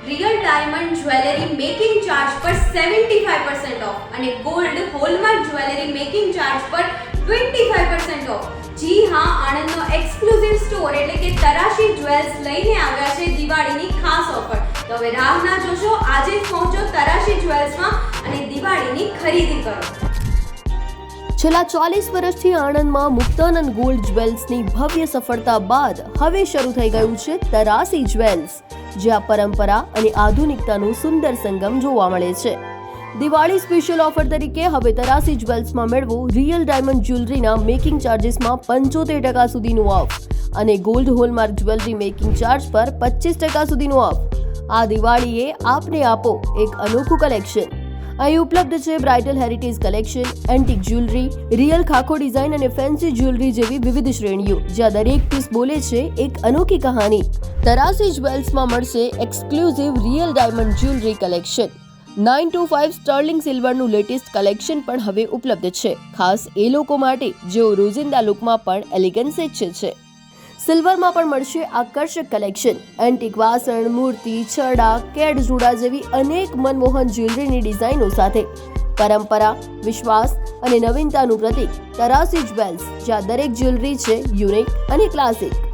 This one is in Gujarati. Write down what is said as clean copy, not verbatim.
Real diamond jewellery making charge પર 75% ઓફ અને gold hallmark jewellery making charge પર 25% ઓફ. જી હા, આણંદનો એક્સક્લુઝિવ સ્ટોર એટલે કે તરાશી જ્વેલ્સ લઈને આવ્યા છે દિવાળીની ખાસ ઓફર. તો હવે રાહ ના જોશો, આજે જ પહોંચો તરાશી જ્વેલ્સમાં અને દિવાળીની ખરીદી કરો. છેલ્લા 40 વર્ષથી આણંદમાં મુક્તાનંદ ગોલ્ડ જ્વેલ્સની ભવ્ય સફળતા બાદ હવે શરૂ થઈ ગયું છે તરાશી જ્વેલ્સ, જ્યાં પરંપરા અને આધુનિકતાનું સુંદર સંગમ જોવા મળે છે. દિવાળી સ્પેશિયલ ઓફર તરીકે હવે તરાશી જ્વેલ્સમાં મેળવો રિયલ ડાયમંડ જ્વેલરીના મેકિંગ ચાર્જીસમાં 75% સુધીનું ઓફ અને gold hallmark jewellery making charge પર 25% સુધીનું ઓફ. આ દિવાળીએ આપને આપો એક અનોખું કલેક્શન. અહીં ઉપલબ્ધ છે bridal heritage collection, antique jewellery, real ખાખો ડિઝાઇન અને ફેન્સી જ્વેલરી જેવી વિવિધ શ્રેણીઓ, જ્યાં દરેક પીસ બોલે છે એક અનોખી કહાની. તરાશી જ્વેલ્સમાં મળશે exclusive real diamond jewellery collection. 925 sterling સિલ્વરનું લેટેસ્ટ કલેક્શન પણ હવે ઉપલબ્ધ છે, ખાસ એ લોકો માટે જેઓ રોજિંદા લુકમાં પણ એલિગન્સ ઈચ્છે છે. સિલ્વરમાં પણ મળશે આકર્ષક કલેક્શન, એન્ટિક વાસણ, મૂર્તિ, છડા, કેડ જોડા જેવી અનેક મનમોહન જ્વેલરીની ડિઝાઇનો સાથે. પરંપરા, વિશ્વાસ અને નવીનતાનું પ્રતીક તરાશી જ્વેલ્સ, જ્યાં દરેક જ્વેલરી છે યુનિક અને ક્લાસિક.